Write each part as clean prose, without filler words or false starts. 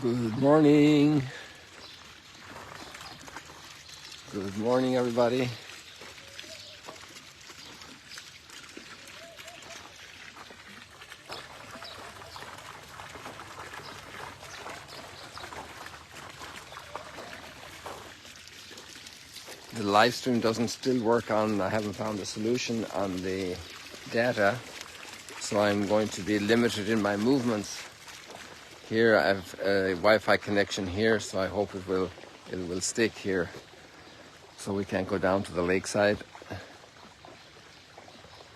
Good morning. Good morning, everybody. The live stream doesn't still work on, I haven't found a solution on the data, so I'm going to be limited in my movements. Here I have a Wi-Fi connection here, so I hope it will stick here, so we can't go down to the lakeside.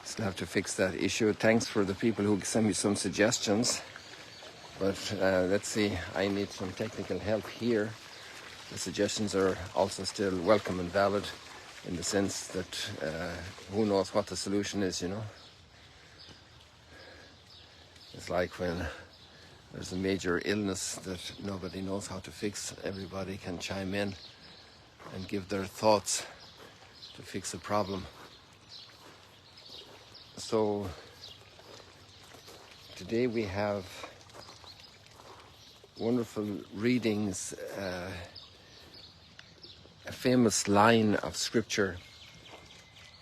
Still have to fix that issue. Thanks for the people who sent me some suggestions, but let's see, I need some technical help here. The suggestions are also still welcome and valid, in the sense that who knows what the solution is, you know. It's like when there's a major illness that nobody knows how to fix. Everybody can chime in and give their thoughts to fix a problem. So today we have wonderful readings, a famous line of scripture.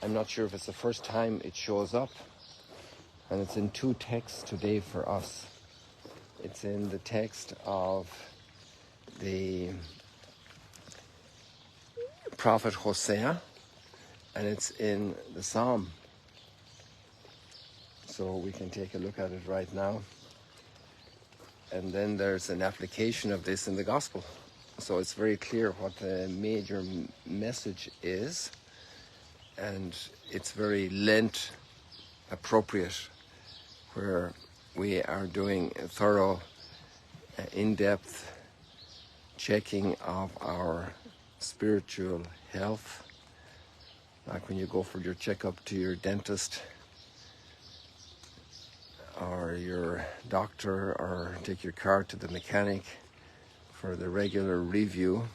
I'm not sure if it's the first time it shows up, and it's in two texts today for us. It's in the text of the prophet Hosea, and it's in the Psalm. So we can take a look at it right now. And then there's an application of this in the gospel. So it's very clear what the major message is, and it's very Lent appropriate, where we are doing a thorough, in-depth checking of our spiritual health, like when you go for your checkup to your dentist or your doctor, or take your car to the mechanic for the regular review,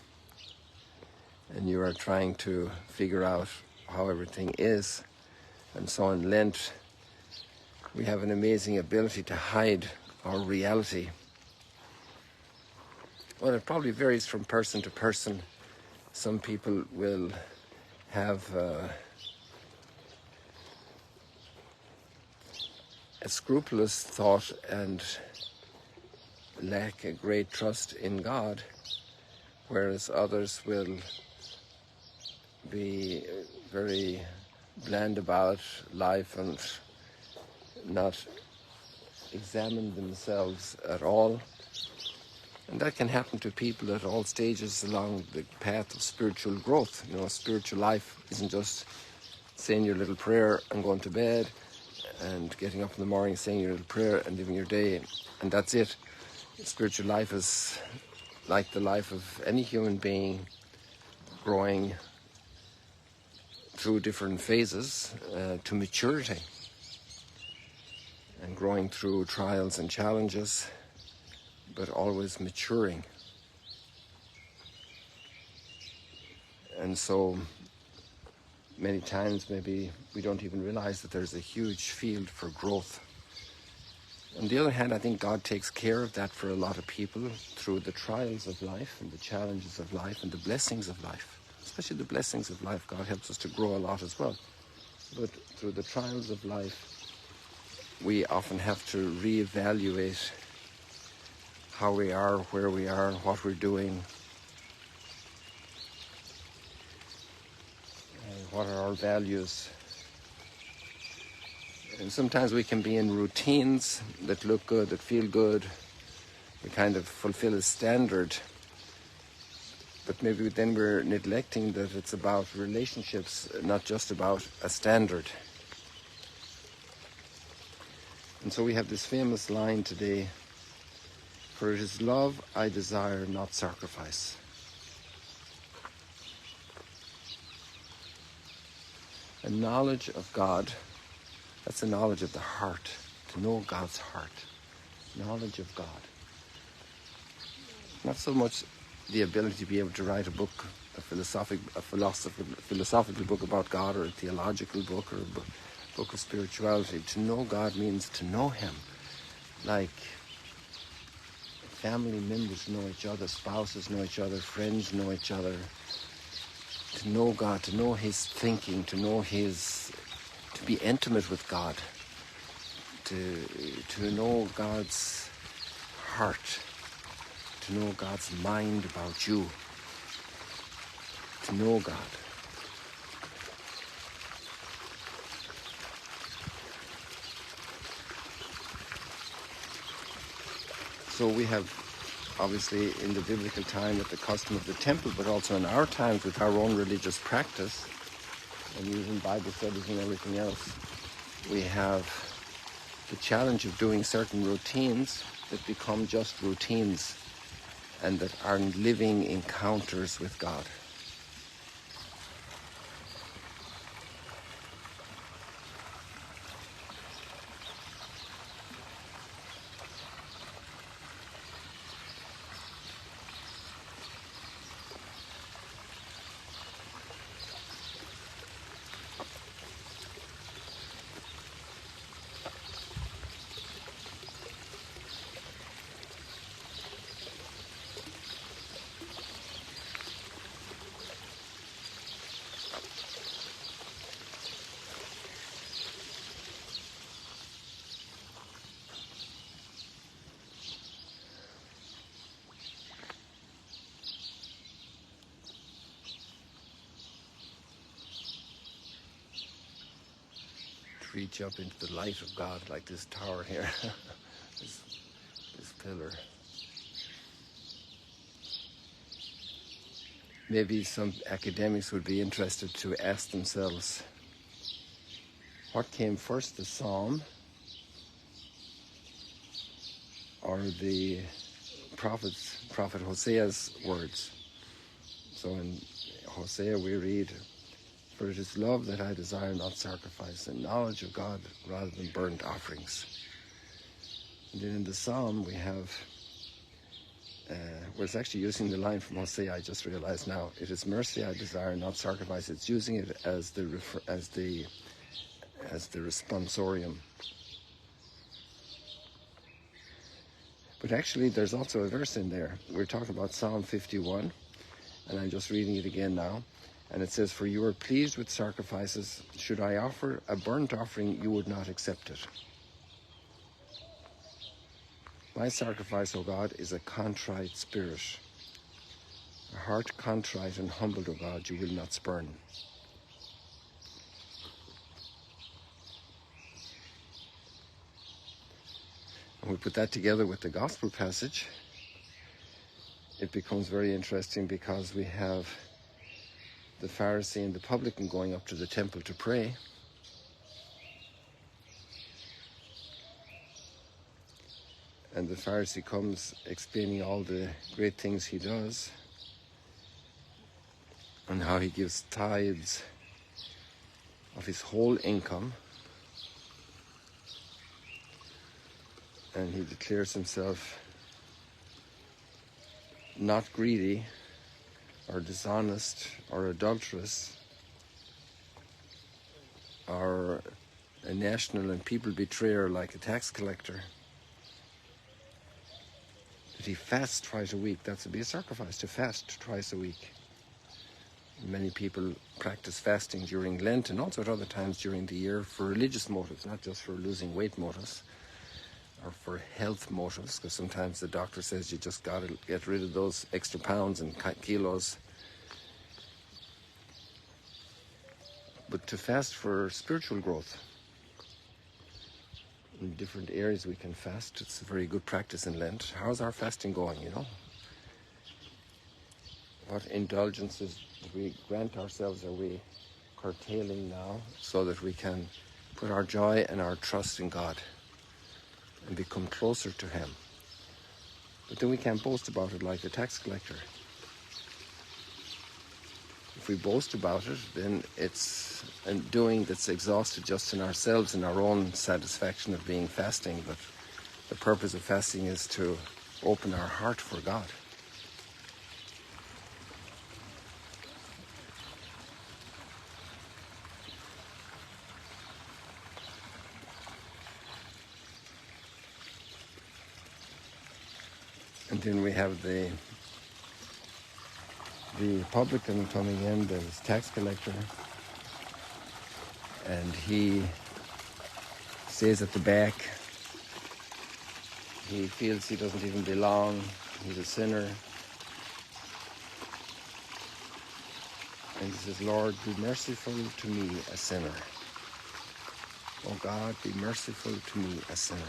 and you are trying to figure out how everything is. And so in Lent, we have an amazing ability to hide our reality. Well, it probably varies from person to person. Some people will have a scrupulous thought and lack a great trust in God, whereas others will be very bland about life and not examine themselves at all. And that can happen to people at all stages along the path of spiritual growth. You know, spiritual life isn't just saying your little prayer and going to bed and getting up in the morning, saying your little prayer and living your day, and that's it. Spiritual life is like the life of any human being, growing through different phases to maturity, and growing through trials and challenges, but always maturing. And so many times maybe we don't even realize that there's a huge field for growth. On the other hand, I think God takes care of that for a lot of people through the trials of life and the challenges of life and the blessings of life. Especially the blessings of life, God helps us to grow a lot as well. But through the trials of life, we often have to reevaluate how we are, where we are, what we're doing, and what are our values. And sometimes we can be in routines that look good, that feel good. We kind of fulfill a standard. But maybe then we're neglecting that it's about relationships, not just about a standard. And so we have this famous line today: "For it is love I desire, not sacrifice." A knowledge of God, that's a knowledge of the heart, to know God's heart. Knowledge of God. Not so much the ability to be able to write a book, a philosophical book about God, or a theological book, or a book of spirituality. To know God means to know Him, like family members know each other, spouses know each other, friends know each other, to know God, to know His thinking, to be intimate with God, to know God's heart, to know God's mind about you, to know God. So we have, obviously, in the biblical time, at the custom of the temple, but also in our times with our own religious practice, and even Bible studies and everything else, we have the challenge of doing certain routines that become just routines and that aren't living encounters with God. Reach up into the light of God, like this tower here, this pillar. Maybe some academics would be interested to ask themselves, what came first, the psalm or the prophet Hosea's words? So in Hosea we read, "For it is love that I desire, not sacrifice, and knowledge of God rather than burnt offerings." And then in the psalm we have, well, it's actually using the line from Hosea, I just realized now. It is mercy I desire, not sacrifice. It's using it as the responsorium. But actually there's also a verse in there. We're talking about Psalm 51, and I'm just reading it again now. And it says, "For you are pleased with sacrifices. Should I offer a burnt offering, you would not accept it. My sacrifice, O God, is a contrite spirit. A heart contrite and humbled, O God, you will not spurn." And we put that together with the gospel passage, it becomes very interesting, because we have the Pharisee and the publican going up to the temple to pray. And the Pharisee comes explaining all the great things he does and how he gives tithes of his whole income, and he declares himself not greedy or dishonest or adulterous or a national and people betrayer like a tax collector. That he fasts twice a week. That's to be a sacrifice, to fast twice a week. Many people practice fasting during Lent and also at other times during the year for religious motives, not just for losing weight motives or for health motives, because sometimes the doctor says you just got to get rid of those extra pounds and kilos. But to fast for spiritual growth. In different areas we can fast. It's a very good practice in Lent. How's our fasting going, you know? What indulgences do we grant ourselves are we curtailing now so that we can put our joy and our trust in God and become closer to Him? But then we can't boast about it like a tax collector. If we boast about it, then it's a doing that's exhausted just in ourselves and our own satisfaction of being fasting. But the purpose of fasting is to open our heart for God. And then we have the publican coming in, the tax collector, and he stays at the back. He feels he doesn't even belong. He's a sinner. And he says, Lord, be merciful to me, a sinner. Oh God, be merciful to me, a sinner.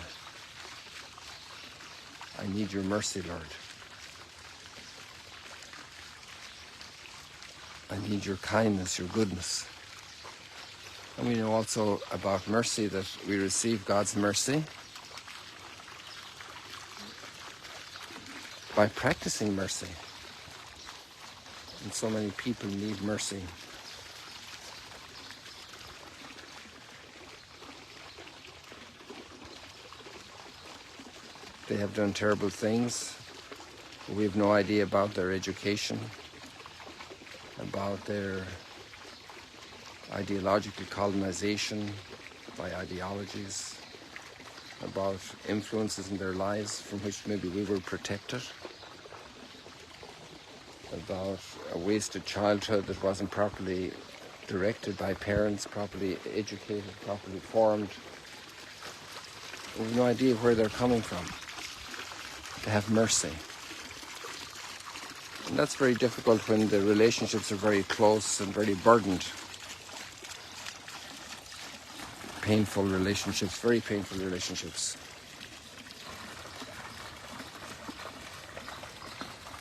I need your mercy, Lord. I need your kindness, your goodness. And we know also about mercy that we receive God's mercy by practicing mercy. And so many people need mercy. They have done terrible things. We have no idea about their education, about their ideological colonization by ideologies, about influences in their lives from which maybe we were protected, about a wasted childhood that wasn't properly directed by parents, properly educated, properly formed. We have no idea where they're coming from. To have mercy. And that's very difficult when the relationships are very close and very burdened. Painful relationships, very painful relationships.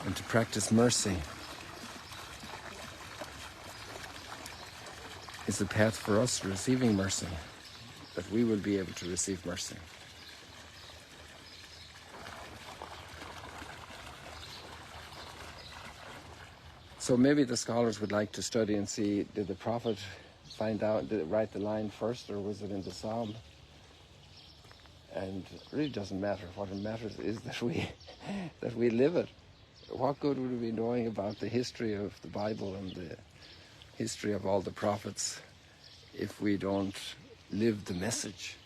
And to practice mercy is the path for us receiving mercy, that we will be able to receive mercy. So maybe the scholars would like to study and see, did the prophet find out, did it write the line first, or was it in the psalm? And it really doesn't matter. What it matters is that we live it. What good would we be knowing about the history of the Bible and the history of all the prophets if we don't live the message?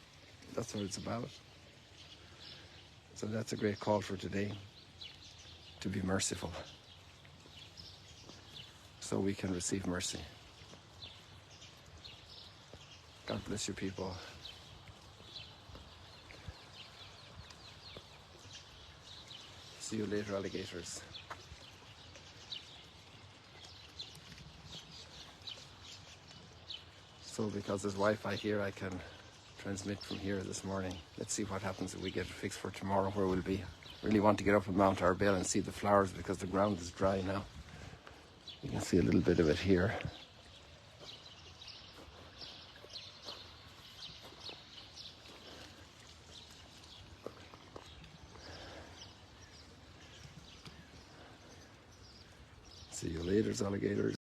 That's what it's about. So that's a great call for today, to be merciful, so we can receive mercy. God bless you, people. See you later, alligators. So because there's Wi-Fi here, I can transmit from here this morning. Let's see what happens if we get it fixed for tomorrow, where we'll be. Really want to get up on Mount Arbel and see the flowers because the ground is dry now. You can see a little bit of it here. See you later, alligators.